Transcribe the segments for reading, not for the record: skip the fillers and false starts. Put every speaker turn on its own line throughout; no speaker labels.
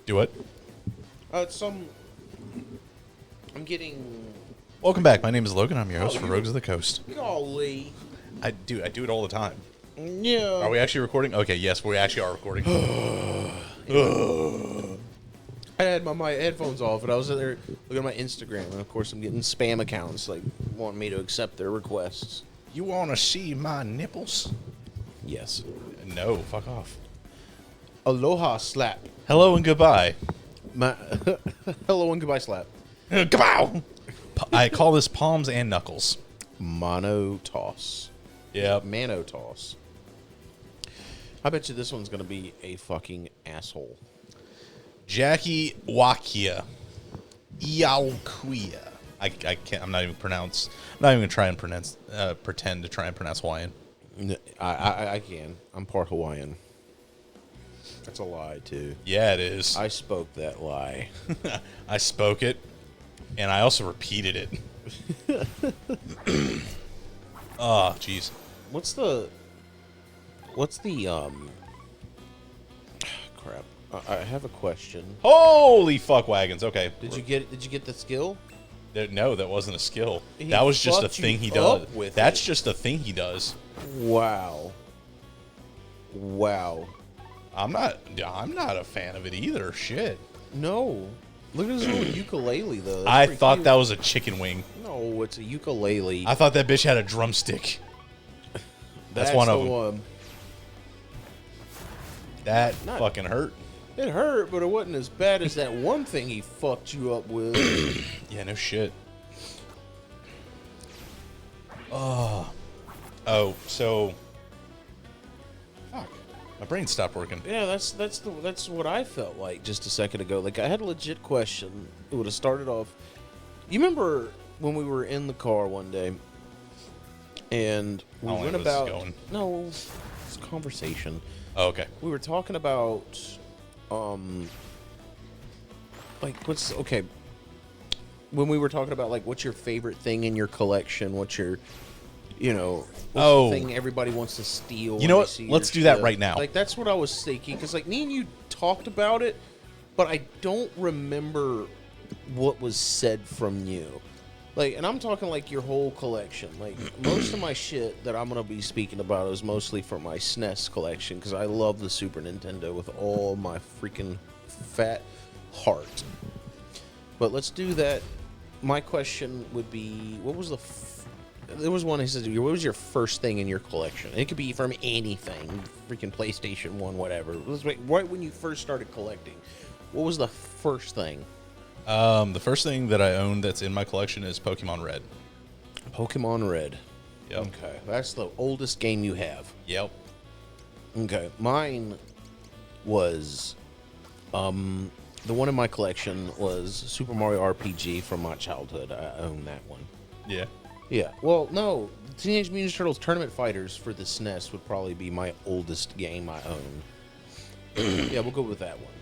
Do it.
I'm getting.
Welcome back. My name is Logan. I'm your host for
you-
Rogues of the Coast.
Golly.
I do it all the time.
Yeah.
Are we actually recording? Okay, yes, we actually are recording.
I had my headphones off, and I was in there looking at my Instagram, and of course I'm getting spam accounts like wanting me to accept their requests.
You want to see my nipples?
Yes.
No, fuck off.
Aloha slap.
Hello and goodbye.
My hello and goodbye slap.
Kabow! I call this palms and knuckles.
Mono toss.
Yep.
Mano toss. I bet you this one's gonna be a fucking asshole.
Jackie Wakia. Iauquia. I can't. I'm not even gonna try and pretend to try and pronounce Hawaiian.
I can. I'm part Hawaiian. That's a lie too.
Yeah, it is.
I spoke that lie.
I spoke it, and I also repeated it. Oh, jeez.
What's the crap. I have a question.
Holy fuck wagons. Okay.
Did you get the skill?
No, that wasn't a skill.
He
That was just a
fucked
thing
you
he does.
up with
That's
it.
just a thing he does.
Wow.
I'm not a fan of it either. Shit.
No. Look at this little ukulele though. That's
I
pretty
thought
cute.
that was a chicken wing.
No, it's a ukulele.
I thought that bitch had a drumstick. That's one of
the
them.
one.
That
Not-
fucking hurt.
It hurt, but it wasn't as bad as that one thing he fucked you up with.
Yeah, no shit. Oh, so. Fuck. My brain stopped working.
Yeah, that's what I felt like just a second ago. Like I had a legit question. It would have started off. You remember when we were in the car one day, and we
I don't
went
know where this is
about
going.
no, it's a conversation.
Oh, okay.
We were talking about, like what's okay. When we were talking about like what's your favorite thing in your collection, what's your, what's
Oh.
the thing everybody wants to steal.
You know
when
what?
they see
Let's
your
do that
shit?
right now.
Like that's what I was thinking because like me and you talked about it, but I don't remember what was said from you. Like, and I'm talking like your whole collection. Like most of my shit that I'm gonna be speaking about is mostly from my SNES collection because I love the Super Nintendo with all my freaking fat heart. But let's do that. My question would be, what was there was one he said, what was your first thing in your collection? It could be from anything, freaking PlayStation 1, whatever. Let's wait, right when you first started collecting, what was the first thing?
The first thing that I own that's in my collection is Pokemon Red.
Pokemon Red.
Yep.
Okay, that's the oldest game you have.
Yep.
Okay, mine was, the one in my collection was Super Mario RPG from my childhood. I own that one.
Yeah.
Yeah. Well, no, Teenage Mutant Ninja Turtles Tournament Fighters for the SNES would probably be my oldest game I own. Yeah, we'll go with that one.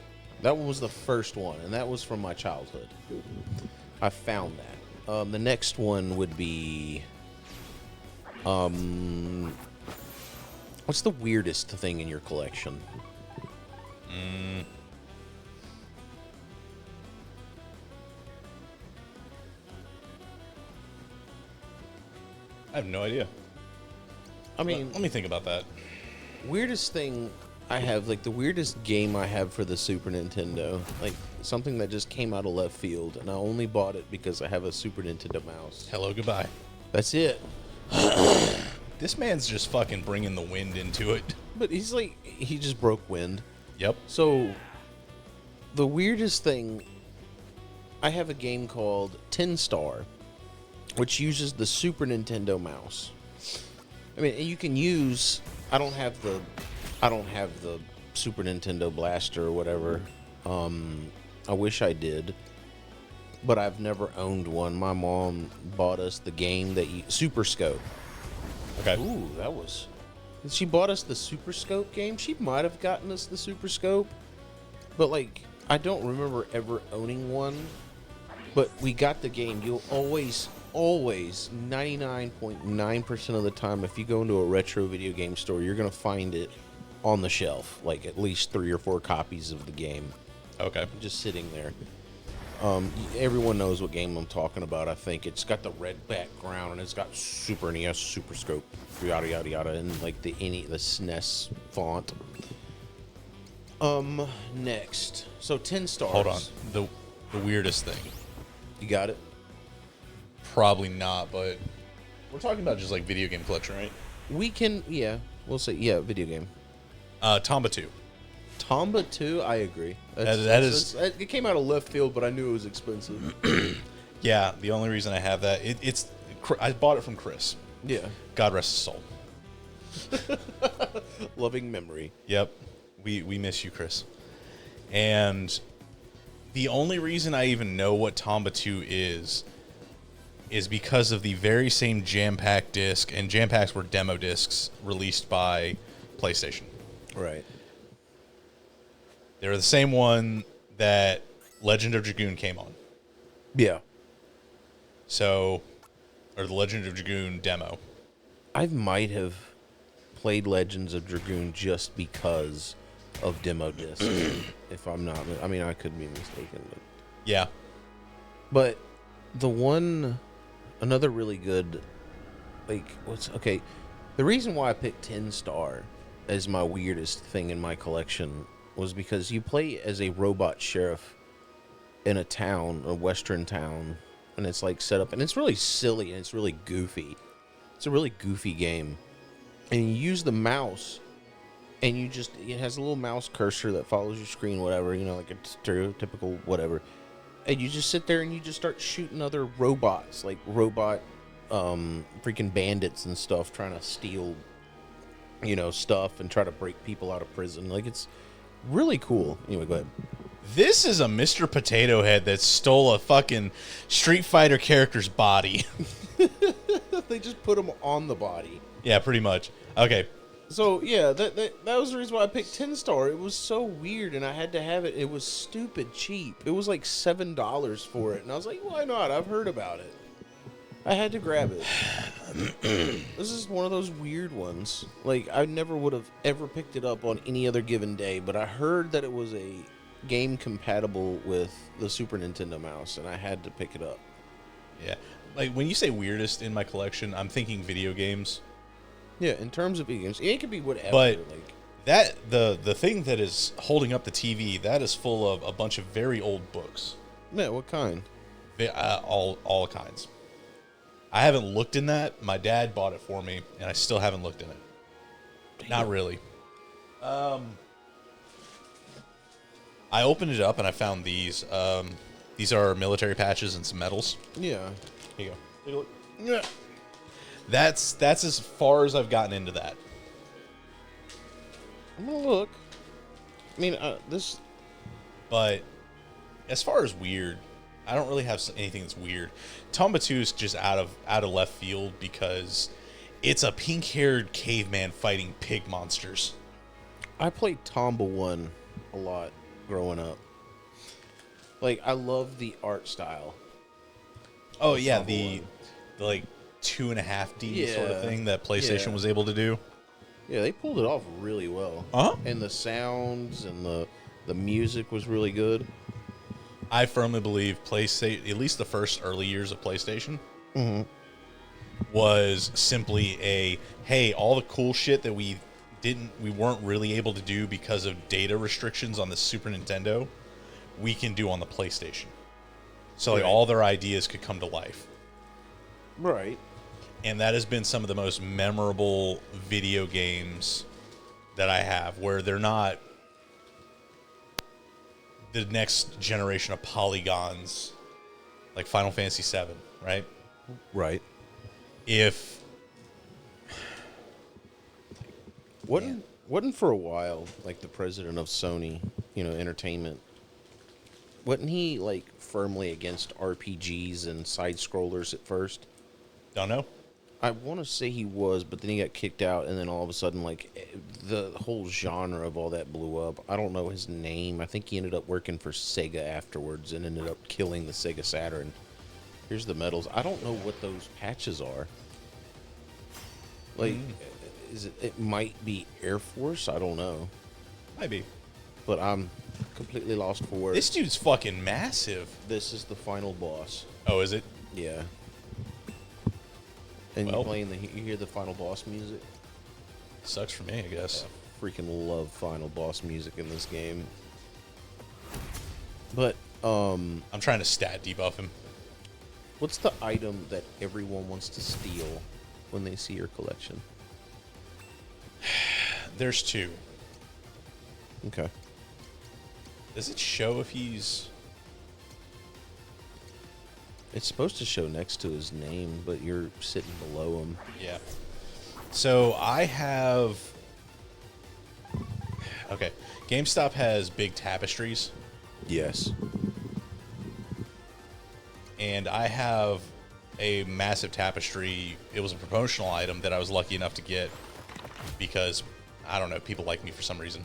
That one was the first one, and that was from my childhood. I found that. The next one would be, what's the weirdest thing in your collection?
I have no idea.
I mean,
Let me think about that.
weirdest thing I have, like the weirdest game I have for the Super Nintendo, like something that just came out of left field, and I only bought it because I have a Super Nintendo mouse.
Hello, goodbye.
That's it.
This man's just fucking bringing the wind into it.
But he's like, he just broke wind.
Yep.
So, the weirdest thing, I have a game called Tin Star, which uses the Super Nintendo mouse. I mean, you can use. I don't have the Super Nintendo Blaster or whatever. I wish I did, but I've never owned one. My mom bought us the game that Super Scope.
Okay.
Ooh, that was. She bought us the Super Scope game. She might have gotten us the Super Scope, but like I don't remember ever owning one. But we got the game. You'll always 99.9% of the time, if you go into a retro video game store, you're gonna find it on the shelf, like at least 3 or 4 copies of the game.
Okay.
just sitting there. Everyone knows what game I'm talking about. I think it's got the red background and it's got Super NES, Super Scope, yada yada yada, and like the SNES font. Next, so 10 stars.
Hold on. The weirdest thing.
You got it.
Probably not, but we're talking about just like video game collection, right?
We can, we'll say, video game.
Tomba 2.
Tomba 2, I agree. It came out of left field, but I knew it was expensive.
Yeah, the only reason I have that, I bought it from Chris.
Yeah.
God rest his soul.
Loving memory.
Yep. We miss you, Chris. And the only reason I even know what Tomba 2 is because of the very same Jam-Pack disc, and Jam-Packs were demo discs released by PlayStation.
Right.
They were the same one that Legend of Dragoon came on.
Yeah.
So, or the Legend of Dragoon demo.
I might have played Legends of Dragoon just because of demo disc. If I'm not, I mean, I could be mistaken.
Yeah.
But another really good, the reason why I picked 10 Star as my weirdest thing in my collection was because you play as a robot sheriff in a western town, and it's like set up, and it's really silly and it's really goofy. It's a really goofy game, and you use the mouse, and it has a little mouse cursor that follows your screen, whatever, like a stereotypical whatever, and you just sit there and you just start shooting other robots, like robot freaking bandits and stuff, trying to steal stuff and try to break people out of prison. Like, it's really cool. Anyway, go ahead.
This is a Mr. Potato Head that stole a fucking Street Fighter character's body.
They just put him on the body.
Yeah, pretty much. Okay.
So, yeah, that was the reason why I picked 10 Star. It was so weird, and I had to have it. It was stupid cheap. It was like $7 for it, and I was like, why not? I've heard about it. I had to grab it. This is one of those weird ones. Like, I never would have ever picked it up on any other given day, but I heard that it was a game compatible with the Super Nintendo mouse, and I had to pick it up.
Yeah. Like, when you say weirdest in my collection, I'm thinking video games.
Yeah, in terms of video games, it could be whatever.
But the thing that is holding up the TV, that is full of a bunch of very old books.
Yeah, what kind?
All kinds. I haven't looked in that. My dad bought it for me, and I still haven't looked in it. Damn. Not really. I opened it up, and I found these. These are military patches and some medals.
Yeah.
Here you go. Take a look. Yeah. That's as far as I've gotten into that.
I'm gonna look. I mean,
But as far as weird, I don't really have anything that's weird. Tomba 2 is just out of left field because it's a pink-haired caveman fighting pig monsters.
I played Tomba 1 a lot growing up. Like, I love the art style.
Oh yeah, the like 2.5D sort of thing that PlayStation was able to do.
Yeah, they pulled it off really well. And the sounds and the music was really good.
I firmly believe PlayStation, at least the first early years of PlayStation, was simply hey, all the cool shit that we weren't really able to do because of data restrictions on the Super Nintendo, we can do on the PlayStation. So like all their ideas could come to life.
Right.
And that has been some of the most memorable video games that I have, where they're not the next generation of polygons like Final Fantasy VII, right?
Right.
If
wasn't for a while like the president of Sony, Entertainment, wasn't he like firmly against RPGs and side scrollers at first?
Don't know.
I want to say he was, but then he got kicked out, and then all of a sudden, like, the whole genre of all that blew up. I don't know his name. I think he ended up working for Sega afterwards and ended up killing the Sega Saturn. Here's the medals. I don't know what those patches are. Like, it might be Air Force? I don't know.
Might be.
but I'm completely lost for words.
This dude's fucking massive.
This is the final boss.
Oh, is it?
Yeah. And
Well.
you hear the final boss music?
Sucks for me, I guess.
I freaking love final boss music in this game. But,
I'm trying to stat debuff him.
what's the item that everyone wants to steal when they see your collection?
There's two.
Okay.
Does it show if he's...
It's supposed to show next to his name, but you're sitting below him.
Yeah. So I have... Okay. GameStop has big tapestries,
Yes.
and I have a massive tapestry. It was a promotional item that I was lucky enough to get because, I don't know, people like me for some reason.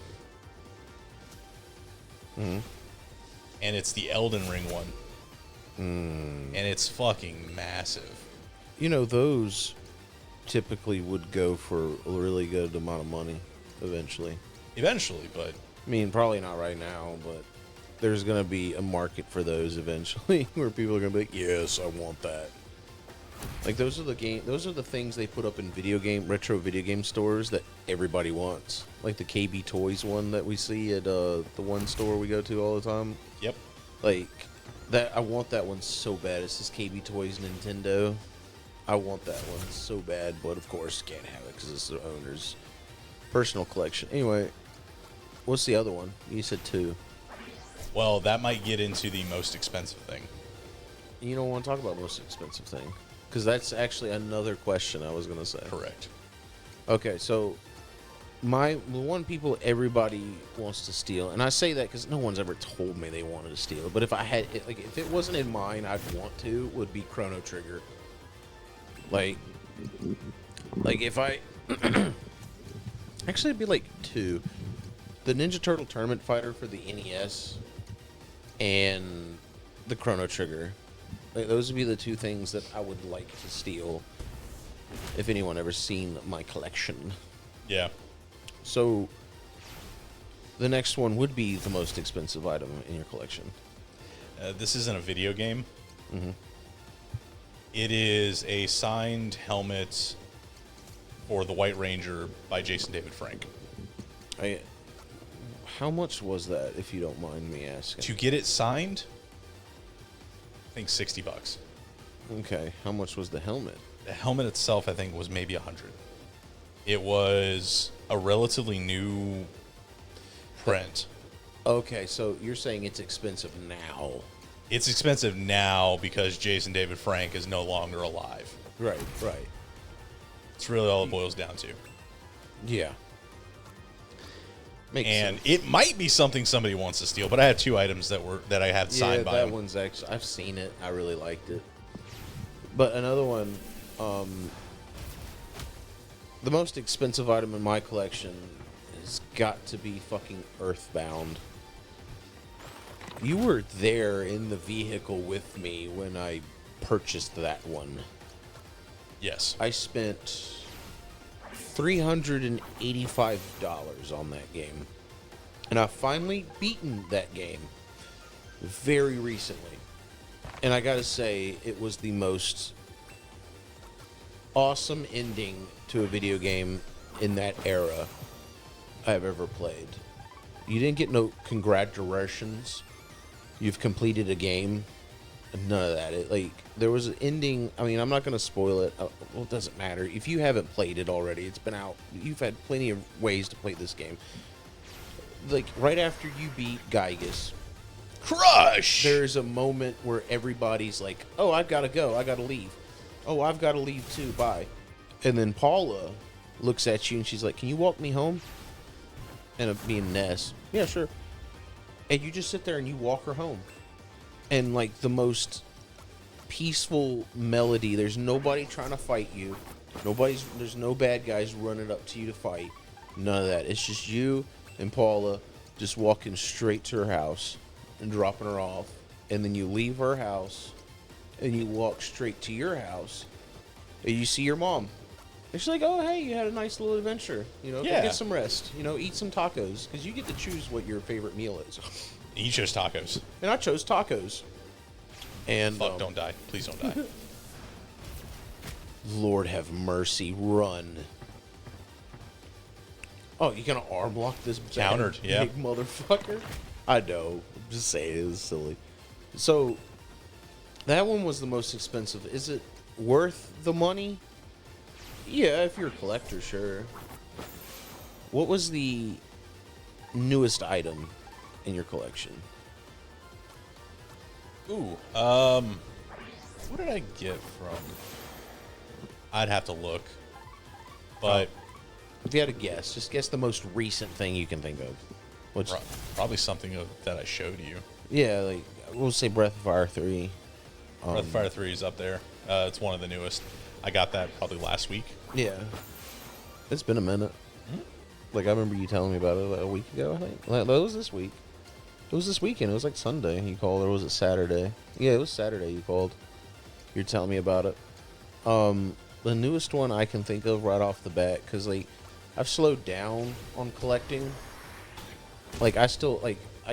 Mm-hmm.
And it's the Elden Ring one. And it's fucking massive.
You know, those typically would go for a really good amount of money eventually.
Eventually, but
I mean, probably not right now, but there's going to be a market for those eventually where people are going to be like, yes, I want that. Like, those are the things they put up in retro video game stores that everybody wants. Like the KB Toys one that we see at the one store we go to all the time.
yep.
Like, that, I want that one so bad. It's this KB Toys Nintendo. I want that one so bad, but of course can't have it because it's the owner's personal collection. Anyway, what's the other one? You said two.
Well, that might get into the most expensive thing.
You don't want to talk about most expensive thing because that's actually another question I was going to say.
Correct.
Okay, so the one people everybody wants to steal, and I say that because no one's ever told me they wanted to steal it. But if I had it, like, if it wasn't in mine, I'd want to. Would be Chrono Trigger. Like if I actually it'd be like two, the Ninja Turtle Tournament Fighter for the NES, and the Chrono Trigger. Like, those would be the two things that I would like to steal. If anyone ever seen my collection.
Yeah.
So, the next one would be the most expensive item in your collection.
This isn't a video game.
Mm-hmm.
It is a signed helmet for the White Ranger by Jason David Frank.
How much was that, if you don't mind me asking?
To get it signed, I think $60.
Okay, how much was the helmet?
The helmet itself, I think, was maybe $100. It was a relatively new print.
Okay, so you're saying it's expensive now.
It's expensive now because Jason David Frank is no longer alive.
Right.
It's really all it boils down to.
Yeah. Makes
And
sense.
it might be something somebody wants to steal, but I have two items that I had signed by
that
him.
one's actually, I've seen it. I really liked it. But another one, the most expensive item in my collection has got to be fucking Earthbound. You were there in the vehicle with me when I purchased that one.
Yes.
I spent $385 on that game. And I've finally beaten that game very recently. And I gotta say, it was the most awesome ending to a video game in that era I've ever played. You didn't get no congratulations. You've completed a game. None of that. There was an ending. I mean, I'm not going to spoil it. Well, it doesn't matter. If you haven't played it already, it's been out. You've had plenty of ways to play this game. Like, right after you beat Gygus,
Crush!
there's a moment where everybody's like, oh, I've got to go. I got to leave. Oh, I've got to leave too. Bye. And then Paula looks at you and she's like, can you walk me home? And me and Ness, yeah, sure. And you just sit there and you walk her home. And, like, the most peaceful melody. There's nobody trying to fight you. There's no bad guys running up to you to fight. None of that. It's just you and Paula just walking straight to her house and dropping her off. And then you leave her house and you walk straight to your house and you see your mom. It's like, oh, hey, you had a nice little adventure. You know, go
Yeah.
get some rest. You know, eat some tacos. Because you get to choose what your favorite meal is.
You chose tacos.
And I chose tacos. And
Fuck, don't die. Please don't die.
Lord have mercy, run. Oh, you gonna arm lock this
Countered, yeah.
big motherfucker? I know. I'm just saying, it was silly. So, that one was the most expensive. Is it worth the money? Yeah, if you're a collector, sure. What was the newest item in your collection?
Ooh, what did I get from? I'd have to look, but
If you had to guess, just guess the most recent thing you can think of. Which,
probably something that I showed you.
yeah, like we'll say Breath of Fire 3.
Breath of Fire 3 is up there. It's one of the newest. I got that probably last week.
Yeah, it's been a minute. Like I remember you telling me about it like a week ago. I think that was this week. It was this weekend. It was like Sunday. You called, or was it Saturday? Yeah, it was Saturday. You called. You're telling me about it. The newest one I can think of right off the bat, because like I've slowed down on collecting. Like I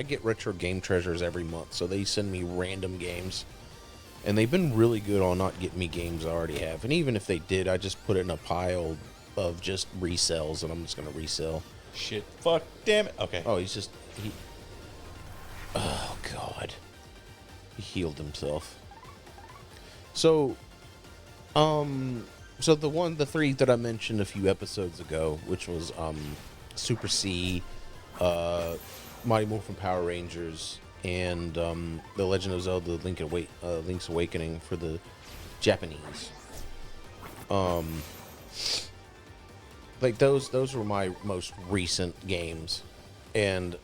get retro game treasures every month, so they send me random games, and they've been really good on not getting me games I already have. And even if they did, I just put it in a pile of just resells, and I'm just gonna resell.
Shit. Fuck. Damn it. Okay.
Oh, oh God, he healed himself. So, so the three that I mentioned a few episodes ago, which was Super C, Mighty Morphin Power Rangers, and The Legend of Zelda: Link's Awakening for the Japanese. Like those were my most recent games, and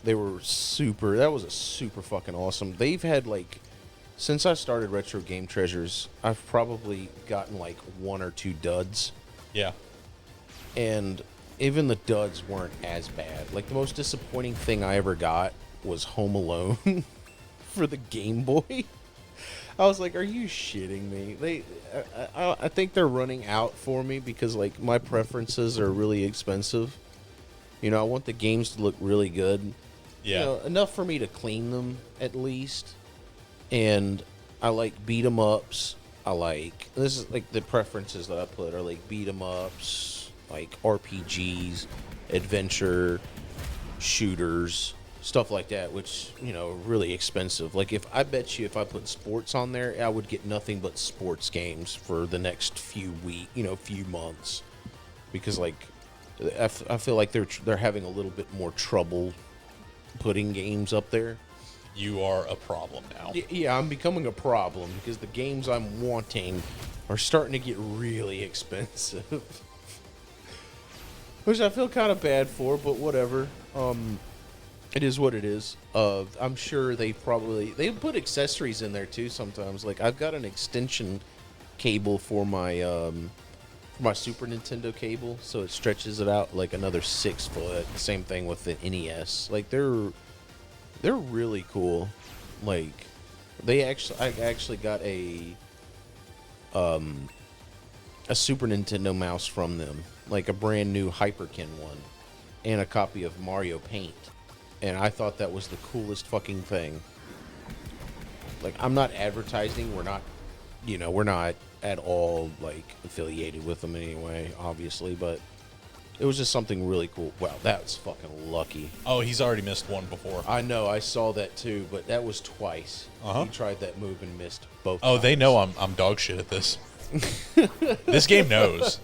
they were super. That was a super fucking awesome. They've had like. Since I started Retro Game Treasures, I've probably gotten like one or two duds.
Yeah.
And even the duds weren't as bad. Like the most disappointing thing I ever got was Home Alone for the Game Boy. I was like, are you shitting me? I think they're running out for me because like my preferences are really expensive. You know, I want the games to look really good.
Yeah.
You know, enough for me to clean them at least. And I like beat 'em ups. This is like the preferences that I put are like beat 'em ups, like RPGs, adventure, shooters, stuff like that, which, you know, really expensive. Like if I put sports on there, I would get nothing but sports games for the next few months. Because like I feel like they're having a little bit more trouble putting games up there.
You are a problem now.
Yeah, I'm becoming a problem because the games I'm wanting are starting to get really expensive. Which I feel kind of bad for, but whatever. It is what it is. I'm sure they put accessories in there too sometimes. Like I've got an extension cable for my Super Nintendo cable, so it stretches it out like another 6 foot. Same thing with the NES. Like they're really cool. Like I actually got a Super Nintendo mouse from them, like a brand new Hyperkin one, and a copy of Mario Paint. And I thought that was the coolest fucking thing. Like I'm not advertising, we're not at all like affiliated with them anyway, obviously, but it was just something really cool. Wow, that's fucking lucky.
Oh, he's already missed one before.
I know, I saw that too, but that was twice.
Uh-huh.
He tried that move and missed both
Oh,
times.
they know I'm dog shit at this. This game knows.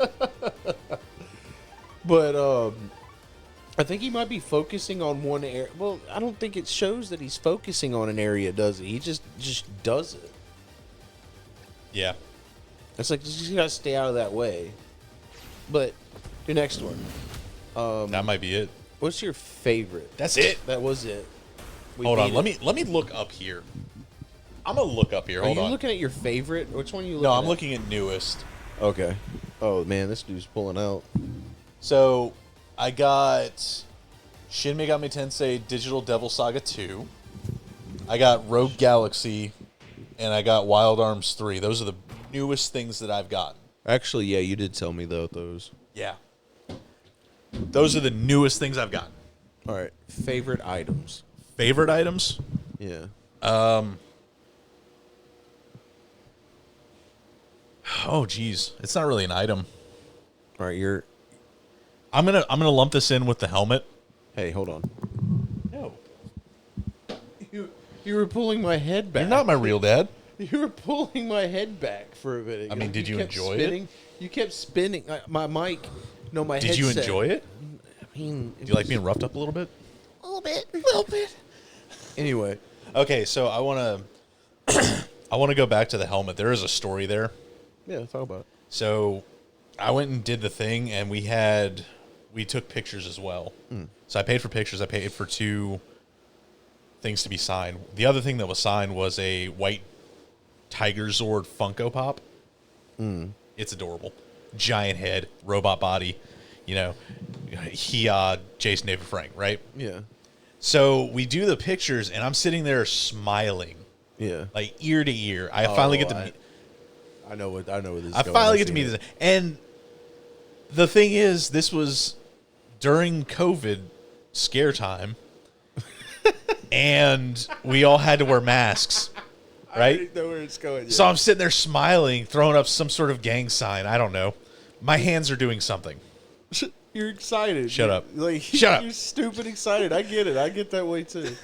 But I think he might be focusing on one area. Well, I don't think it shows that he's focusing on an area, does he? He just does it.
Yeah.
It's like, you just gotta stay out of that way. But your next one.
That might be it.
What's your favorite?
That's it.
That was it. We
Hold on.
beat it.
Let me look up here. I'm gonna look up here.
Are
Hold
you
on.
looking at your favorite? Which one are you looking
No,
at?
I'm looking at newest.
Okay. Oh, man, this dude's pulling out.
So, I got Shin Megami Tensei Digital Devil Saga 2. I got Rogue Galaxy, and I got Wild Arms 3. Those are the newest things that I've gotten.
Actually, yeah, you did tell me those.
Yeah. Those are the newest things I've gotten.
All right, favorite items.
Favorite items?
Yeah.
Oh, geez. It's not really an item.
All right,
I'm gonna lump this in with the helmet.
Hey, hold on.
No.
You were pulling my head back.
You're not my real dad.
You were pulling my head back for a minute.
I mean, did you
kept
enjoy it?
spinning. You kept spinning. My mic. No, my
Did you
headset.
enjoy it?
I mean,
Do you like being roughed up a little bit?
a little bit. Anyway,
Okay, so I want to go back to the helmet. There is a story there.
yeah, talk about it.
So I went and did the thing, and we took pictures as well. So I paid for pictures. I paid for 2 things to be signed. The other thing that was signed was a white Tiger Zord Funko Pop. It's adorable. Giant head, robot body. You know, Jason David Frank, right?
Yeah,
So we do the pictures, and I'm sitting there smiling,
yeah.
like ear to ear. I finally get to meet.
I know what this is.
I finally get to meet this. And the thing is, this was during COVID scare time, and we all had to wear masks, right?
I know where it's going.
So I'm sitting there smiling, throwing up some sort of gang sign. I don't know. My hands are doing something.
You're excited.
Shut up.
Like,
Shut up.
You're stupid excited. I get it. I get that way too.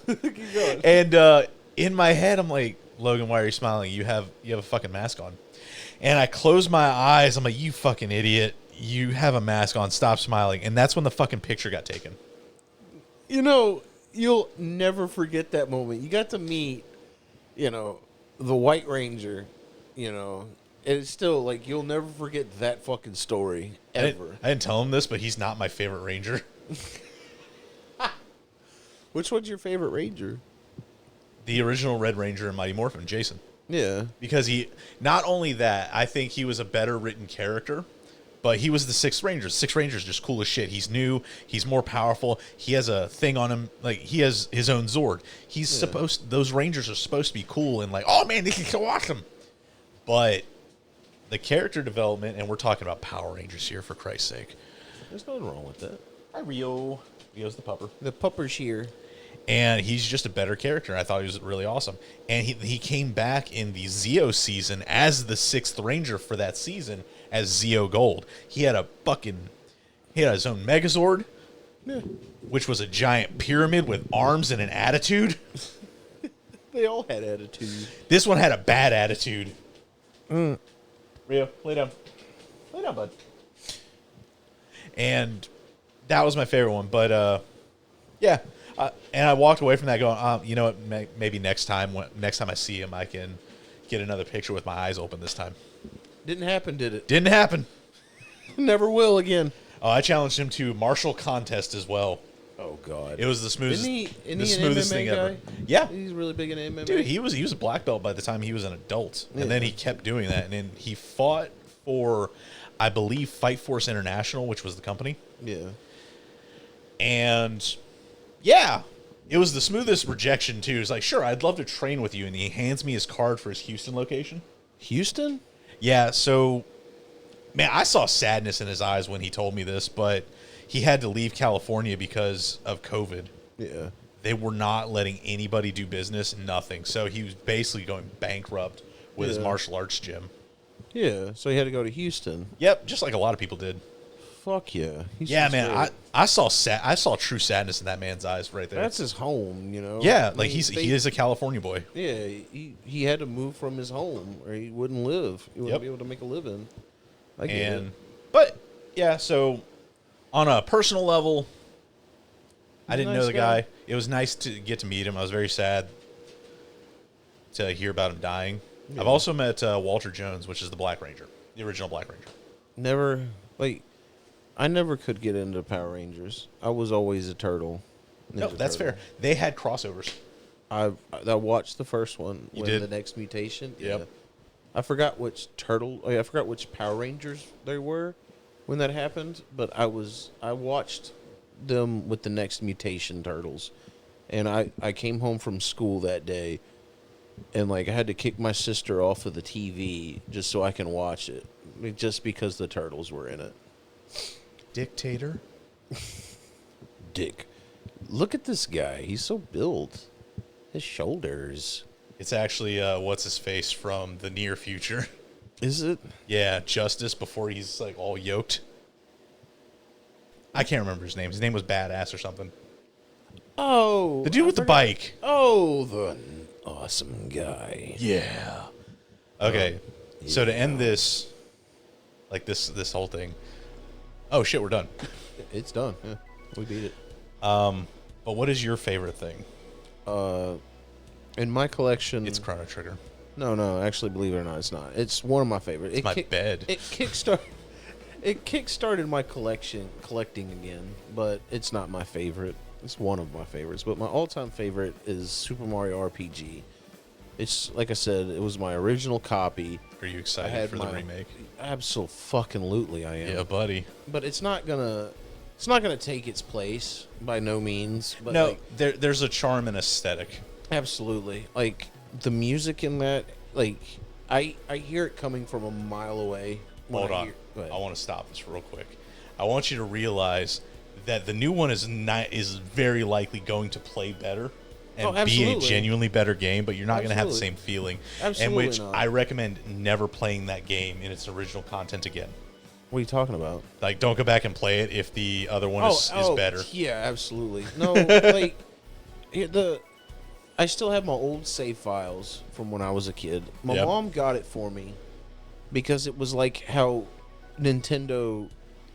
Keep going.
And in my head, I'm like, Logan, why are you smiling? You have a fucking mask on. And I close my eyes. I'm like, you fucking idiot. You have a mask on. Stop smiling. And that's when the fucking picture got taken.
You know, you'll never forget that moment. You got to meet, the White Ranger, and it's still like you'll never forget that fucking story ever.
I didn't tell him this, but he's not my favorite Ranger.
Which one's your favorite Ranger?
The original Red Ranger and Mighty Morphin, Jason.
Yeah.
Because not only that, I think he was a better written character, but he was the Sixth Ranger. Sixth Ranger's just cool as shit. He's new. He's more powerful. He has a thing on him. Like, he has his own Zord. Those Rangers are supposed to be cool and like, oh man, this is so awesome. But the character development, and we're talking about Power Rangers here, for Christ's sake.
There's nothing wrong with that.
Hi, Rio. Rio's the pupper.
The pupper's here.
And he's just a better character. I thought he was really awesome. And he came back in the Zeo season as the Sixth Ranger for that season as Zeo Gold. He had his own Megazord, which was a giant pyramid with arms and an attitude.
They all had attitude.
This one had a bad attitude. Rio, lay down. Lay down, bud. And that was my favorite one. But, yeah. And I walked away from that going, you know what, maybe next time I see him, I can get another picture with my eyes open this time.
Didn't happen, did it?
Didn't happen.
Never will again.
Oh, I challenged him to martial contest as well.
Oh, God.
It was the smoothest,
Isn't
the
he
smoothest
an MMA
thing
guy?
ever. Yeah.
He's really big in MMA.
Dude, he was a black belt by the time he was an adult.
Yeah.
And then he kept doing that. And then he fought for, I believe, Fight Force International, which was the company.
Yeah.
And yeah, it was the smoothest rejection too. It's like, sure, I'd love to train with you. And he hands me his card for his Houston location.
Houston?
Yeah, so, man, I saw sadness in his eyes when he told me this, but he had to leave California because of COVID.
Yeah.
They were not letting anybody do business, nothing. So he was basically going bankrupt with his martial arts gym.
Yeah, so he had to go to Houston.
Yep, just like a lot of people did.
Fuck yeah.
Yeah, man, I saw true sadness in that man's eyes right there.
That's his home,
Yeah,
I
like
mean,
he is a California boy.
Yeah, he had to move from his home or he wouldn't live. He wouldn't
Yep.
be able to make a living. I get it.
But yeah, so on a personal level, I didn't know
Nice
the guy. It was nice to get to meet him. I was very sad to hear about him dying.
Yeah.
I've also met Walter Jones, which is the Black Ranger, the original Black Ranger.
I never could get into Power Rangers. I was always a turtle.
No,
Ninja
that's
Turtle.
fair. They had crossovers.
I watched the first one.
You
when
did?
The Next Mutation.
Yep.
Yeah. I forgot which turtle. I forgot which Power Rangers they were when that happened. But I watched them with the Next Mutation turtles, and I came home from school that day, and I had to kick my sister off of the TV just so I can watch it. just because the turtles were in it.
Dictator.
Dick. Look at this guy. He's so built. His shoulders.
It's actually what's his face from the near future.
Is it?
Yeah, Justice before he's like all yoked. I can't remember his name. His name was Badass or something.
Oh.
The dude with the bike.
Oh, the awesome guy.
Yeah. Okay. So to end this, like this whole thing. Oh shit, we're done.
It's done. Yeah. We beat it.
But what is your favorite thing?
In my collection,
It's Chrono Trigger.
No, actually, believe it or not, it's not. It's one of my favorites.
It's my bed.
It kickstarted my collecting again, but it's not my favorite. It's one of my favorites, but my all-time favorite is Super Mario RPG. It's like I said, it was my original copy.
Are you excited for the remake?
Absolutely, I am.
Yeah, buddy.
But it's not gonna take its place by no means. But
No, there's a charm and aesthetic.
Absolutely. Like the music in that, like I hear it coming from a mile away.
Hold on. I want to stop this real quick. I want you to realize that the new one is very likely going to play better and be a genuinely better game, but you're not going to have the same feeling.
Absolutely
and which
not.
I recommend never playing that game in its original content again.
What are you talking about?
Like, don't go back and play it if the other one is better.
Yeah, absolutely. No, like I still have my old save files from when I was a kid. My mom got it for me because it was like how Nintendo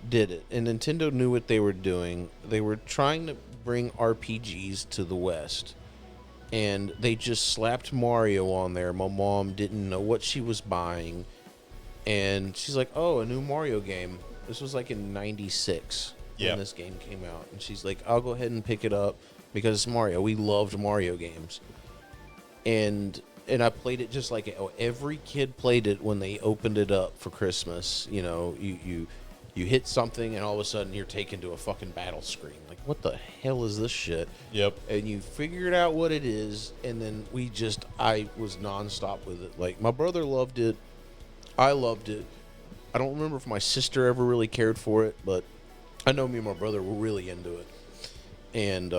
did it. And Nintendo knew what they were doing. They were trying to bring RPGs to the West. And they just slapped Mario on there. My mom didn't know what she was buying. And she's like, oh, a new Mario game. This was like in 96 when this game came out. And she's like, I'll go ahead and pick it up because it's Mario. We loved Mario games. And I played it just like every kid played it when they opened it up for Christmas. You know, you hit something and all of a sudden you're taken to a fucking battle screen. Like, what the hell is this shit?
Yep.
And you figured out what it is, and then I was nonstop with it. Like, my brother loved it. I loved it. I don't remember if my sister ever really cared for it, but I know me and my brother were really into it. And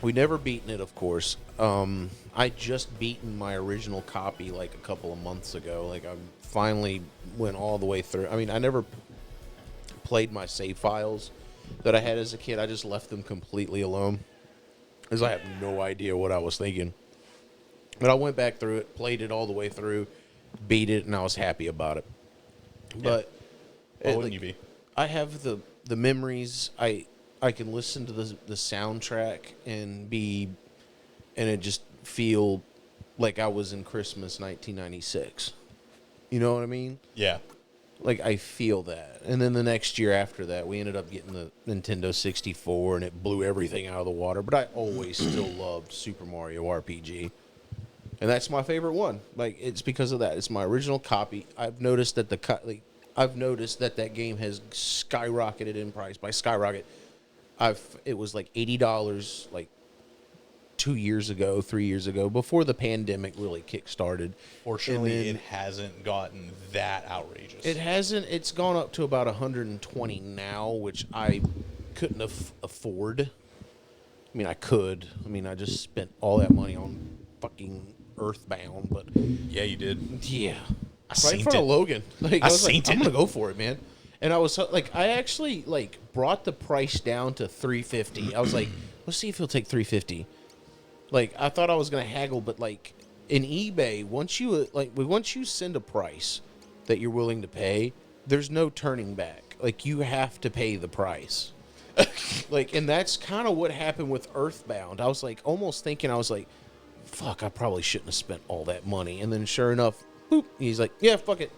we never beaten it, of course. I just beaten my original copy like a couple of months ago. Like, I finally went all the way through. I mean, I never played my save files that I had as a kid. I just left them completely alone because I have no idea what I was thinking. But I went back through it, played it all the way through, beat it, and I was happy about it. But
why wouldn't you be?
I have the memories. I can listen to the soundtrack and it just feel like I was in Christmas 1996. You know what I mean?
Yeah.
Like, I feel that. And then the next year after that, we ended up getting the Nintendo 64, and it blew everything out of the water. But I always still loved Super Mario RPG. And that's my favorite one. Like, it's because of that. It's my original copy. I've noticed that that game has skyrocketed in price. By skyrocket, it was like $80 like 2 years ago, 3 years ago, before the pandemic really kick-started.
Fortunately, it hasn't gotten that outrageous.
It hasn't. It's gone up to about 120 now, which I couldn't afford. I mean, I could. I mean, I just spent all that money on fucking Earthbound, but
yeah, you did.
Yeah,
I
right in front of Logan. Like,
I
was
seen
like, I'm gonna go for it, man. And I was like, I actually like brought the price down to $350. I was like, let's see if he'll take $350. Like, I thought I was gonna haggle, but like in eBay, once you send a price that you're willing to pay, there's no turning back. Like, you have to pay the price. Like, and that's kind of what happened with Earthbound. I was like almost thinking, I was like, fuck, I probably shouldn't have spent all that money. And then sure enough, boop, he's like, yeah, fuck it.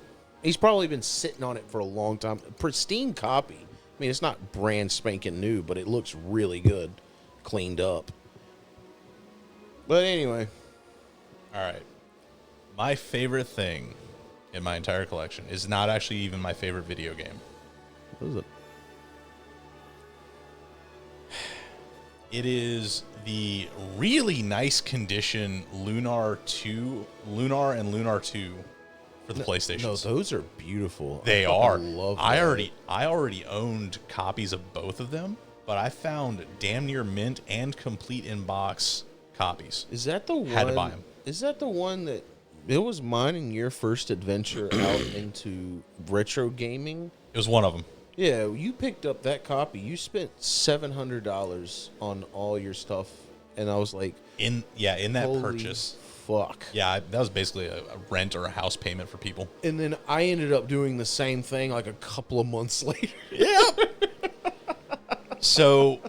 He's probably been sitting on it for a long time. Pristine copy. I mean, it's not brand spanking new, but it looks really good, cleaned up. But anyway.
All right. My favorite thing in my entire collection is not actually even my favorite video game.
What is it?
It is the really nice condition Lunar and Lunar 2 for the PlayStation.
No, those are beautiful.
They
I
are.
fucking love
I
that.
already owned copies of both of them, but I found damn near mint and complete in box copies.
Is that the one?
Had to buy 'em.
Is that the one that it was mine and your first adventure out into retro gaming?
It was one of them.
Yeah, you picked up that copy. You spent $700 on all your stuff, and I was like,
In that
holy
purchase.
fuck.
Yeah, that was basically a rent or a house payment for people.
And then I ended up doing the same thing like a couple of months later.
So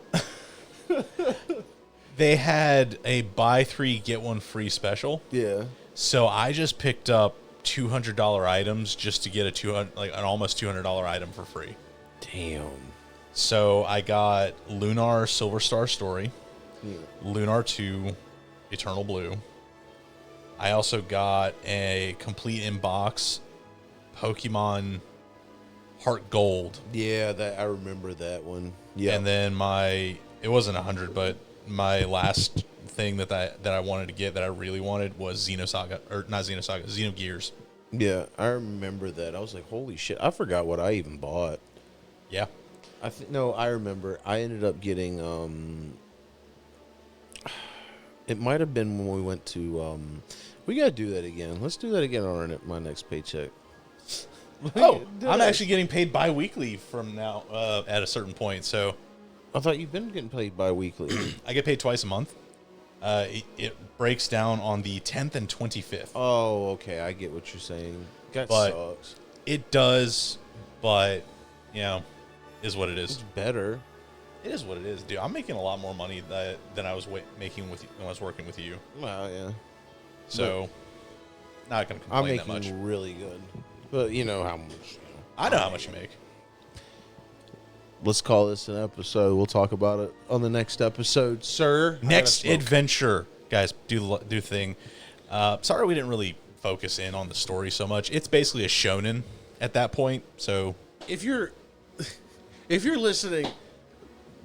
they had a buy 3 get 1 free special.
Yeah.
So I just picked up $200 items just to get an almost $200 item for free.
Damn.
So I got Lunar Silver Star Story, Lunar 2 Eternal Blue. I also got a complete in-box Pokemon Heart Gold.
Yeah, that I remember that one. Yeah.
And then it wasn't 100, but my last thing that I wanted to get that I really wanted was Xenosaga, or not Xenosaga, Xenogears.
Yeah, I remember that. I was like, holy shit. I forgot what I even bought.
Yeah.
No, I remember. I ended up getting it might have been when we went to we got to do that again. Let's do that again on my next paycheck.
Oh, I'm actually getting paid bi-weekly from now at a certain point. So
I thought you've been getting paid bi-weekly.
I get paid twice a month. It breaks down on the 10th and 25th.
Oh, okay. I get what you're saying. That
But-
sucks.
It does, but, is what it
It's
is.
better.
It is what it is, dude. I'm making a lot more money than I was making when I was working with you.
Well, yeah.
So, not going to
I'm
complain that
making
much.
really good. But you know how much.
I know how much you make.
Let's call this an episode. We'll talk about it on the next episode, sir.
Next
I gotta smoke.
adventure, guys, do thing. Sorry we didn't really focus in on the story so much. It's basically a shonen at that point. So
If you're listening,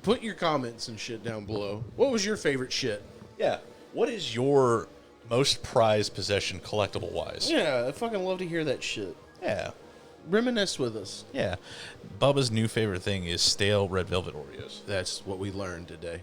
put your comments and shit down below. What was your favorite shit?
yeah, what is your most prized possession collectible wise?
Yeah, I fucking love to hear that shit.
Yeah,
Reminisce with us.
yeah. Bubba's new favorite thing is stale red velvet Oreos.
That's what we learned today.